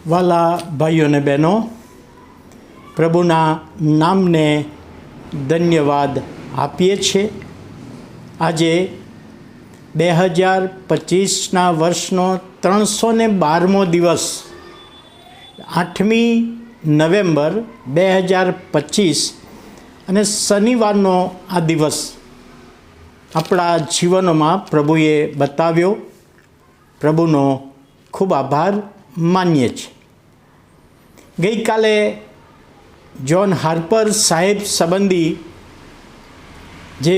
વાલા ભાઈઓ અને બહેનો, પ્રભુના નામને ધન્યવાદ આપીએ છીએ. આજે 2025ના વર્ષનો 312મો દિવસ, 8મી નવેમ્બર 2025 અને શનિવારનો આ દિવસ આપણા જીવનોમાં પ્રભુએ બતાવ્યો. પ્રભુનો ખૂબ આભાર માનીએ છીએ. ગઈકાલે જ્હોન હાર્પર સાહેબ સંબંધી જે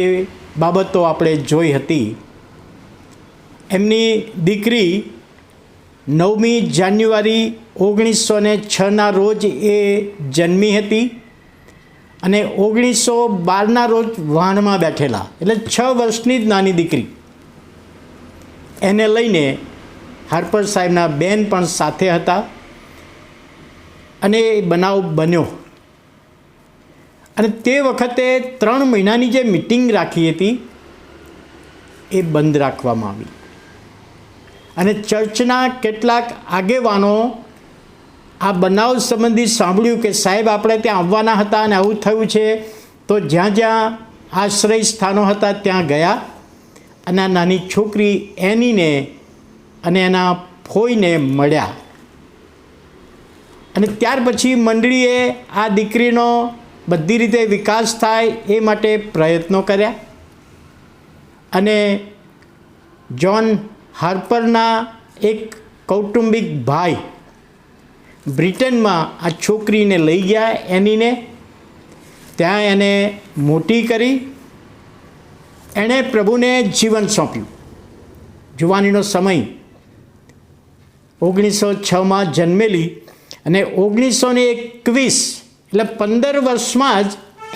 બાબતો આપણે જોઈ હતી, એમની દીકરી 9મી જાન્યુઆરી 1906ના રોજ એ જન્મી હતી અને 1912ના રોજ વાહનમાં બેઠેલા, એટલે 6 વર્ષની જ નાની દીકરી. એને લઈને હાર્પર સાહેબના બેન પણ સાથે હતા અને એ બનાવ બન્યો. અને તે વખતે 3 મહિનાની જે મિટિંગ રાખી હતી એ બંધ રાખવામાં આવી અને ચર્ચના કેટલાક આગેવાનો આ બનાવ સંબંધી સાંભળ્યું કે સાહેબ આપણે ત્યાં આવવાના હતા અને આવું થયું છે, તો જ્યાં જ્યાં આશ્રય સ્થાનો હતા ત્યાં ગયા અને આ નાની છોકરી એનીને અને એના ફોઈને મળ્યા. અને ત્યાર પછી મંડળીએ આ દીકરીનો બધી રીતે વિકાસ થાય એ માટે પ્રયત્નો કર્યા અને જ્હોન હાર્પરના એક કૌટુંબિક ભાઈ બ્રિટનમાં આ છોકરીને લઈ ગયા એનીને. ત્યાં એને મોટી કરી, એણે પ્રભુને જીવન સોંપ્યું. જુવાનીનો સમય, 1906માં જન્મેલી અને 1921 એટલે 15 વર્ષમાં જ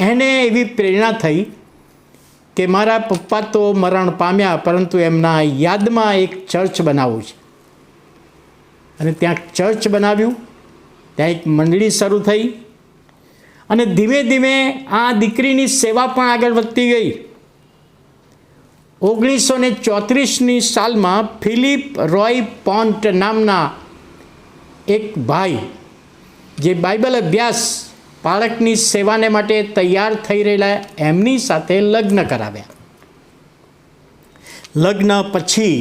એને એવી પ્રેરણા થઈ કે મારા પપ્પા તો મરણ પામ્યા, પરંતુ એમના યાદમાં એક ચર્ચ બનાવવું છે. અને ત્યાં ચર્ચ બનાવ્યું, ત્યાં એક મંડળી શરૂ થઈ અને ધીમે ધીમે આ દીકરીની સેવા પણ આગળ વધતી ગઈ. 1934ની સાલમાં ફિલિપ રોય પોન્ટ નામના એક ભાઈ જે બાઇબલ અભ્યાસ બાળકની સેવાને માટે તૈયાર થઈ રહેલા એમની સાથે લગ્ન કરાવ્યા. લગ્ન પછી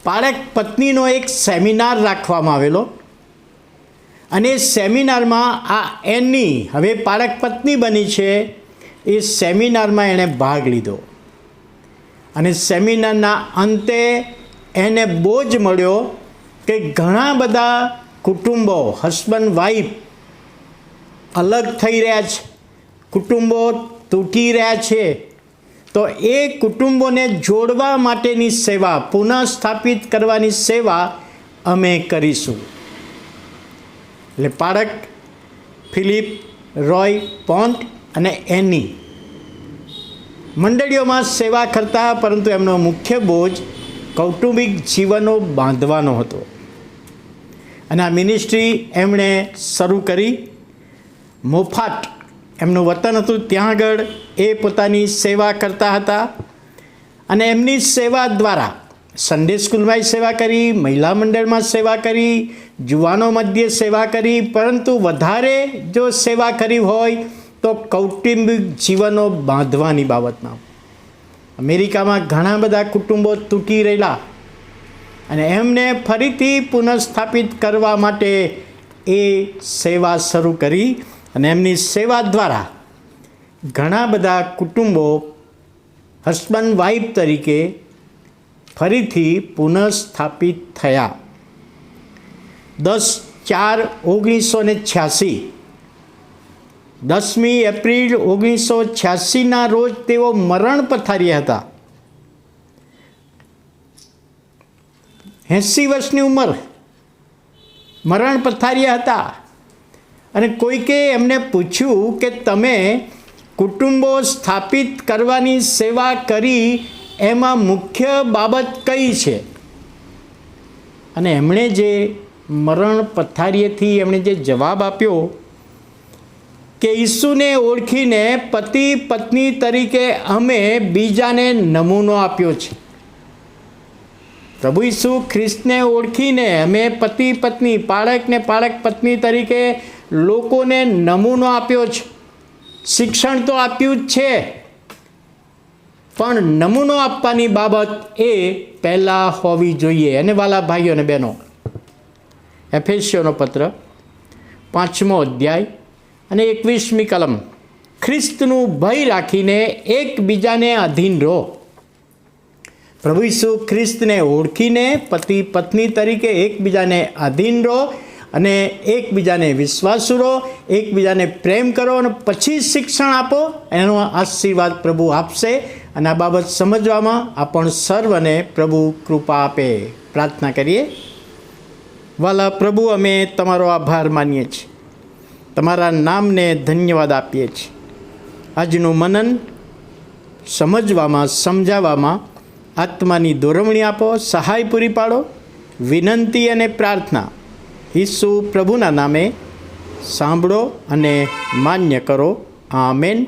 પારક પત્નીનો એક સેમિનાર રાખવામાં આવેલો અને સેમિનારમાં આ એની હવે પારક પત્ની બની છે, એ સેમિનારમાં એણે ભાગ લીધો અને સેમિનારના અંતે એને બોજ મળ્યો કે ઘણા બધા કુટુંબો, હસબન્ડ વાઈફ અલગ થઈ રહ્યા છે, કુટુંબો તૂટી રહ્યા છે, તો એ કુટુંબોને જોડવા માટેની સેવા, પુનઃસ્થાપિત કરવાની સેવા અમે કરીશું. એટલે પારક, ફિલિપ રોય પોન્ટ અને એની મંડળીઓમાં સેવા કરતા, પરંતુ એમનો મુખ્ય બોજ કૌટુંબિક જીવનો બાંધવાનો હતો. અને આ મિનિસ્ટ્રી એમણે શરૂ કરી. મોફાટ એમનું વતન હતું, ત્યાં આગળ એ પોતાની સેવા કરતા હતા અને એમની સેવા દ્વારા સન્ડે સ્કૂલમાં સેવા કરી, મહિલા મંડળમાં સેવા કરી, જુવાનો મધ્યે સેવા કરી, પરંતુ વધારે જો સેવા કરી હોય તો કૌટુંબિક જીવનો બાંધવાની બાબતમાં. અમેરિકામાં ઘણા બધા કુટુંબો તૂટી રહેલા અને એમને ફરીથી પુનઃસ્થાપિત કરવા માટે એ સેવા શરૂ કરી અને એમની સેવા દ્વારા ઘણા બધા કુટુંબો હસબન્ડ વાઈફ તરીકે ફરીથી પુનઃસ્થાપિત થયા. 10/4/1986, 10મી એપ્રિલ 1986ના રોજ તેઓ મરણ પથાર્યા હતા. 80 વર્ષની ઉંમર, મરણ પથાર્યા હતા. અને કોઈકે એમને પૂછ્યું કે તમે કુટુંબો સ્થાપિત કરવાની સેવા કરી, એમાં મુખ્ય બાબત કઈ છે? અને એમણે જે મરણ પથારીએથી એમણે જે જવાબ આપ્યો કે ઈસુને ઓળખીને પતિ પત્ની તરીકે અમે બીજાને નમૂનો આપ્યો છે. પ્રભુ ઈસુ ખ્રિસ્તને ઓળખીને અમે પતિ પત્ની, પાળકને પાળક પત્ની તરીકે લોકોને નમૂનો આપ્યો છે. શિક્ષણ તો આપ્યું જ છે, પણ નમૂનો આપવાની બાબત એ પહેલાં હોવી જોઈએ. અને વાલા ભાઈઓ અને બહેનો, એફેસીઓનો પત્ર 5મો અધ્યાય અને 21મી કલમ, ખ્રિસ્તનું ભય રાખીને એકબીજાને અધીન રહો. પ્રભુ ઈસુ ખ્રિસ્તને ઓળખીને પતિ પત્ની તરીકે એકબીજાને અધીન રહો અને એકબીજાને વિશ્વાસુ રહો, એકબીજાને પ્રેમ કરો અને પછી શિક્ષણ આપો. એનો આશીર્વાદ પ્રભુ આપશે. અને આ બાબત સમજવામાં આપણ સર્વને પ્રભુ કૃપા આપે. પ્રાર્થના કરીએ. વાલા પ્રભુ, અમે તમારો આભાર માનીએ છીએ, તમારા નામને ધન્યવાદ આપીએ છીએ. આજનું મનન સમજવામાં, સમજાવવામાં આત્માની દોરવણી આપો, સહાય પૂરી પાડો. વિનંતી અને પ્રાર્થના ઈસુ પ્રભુના નામે સાંભળો અને માન્ય કરો. આમેન.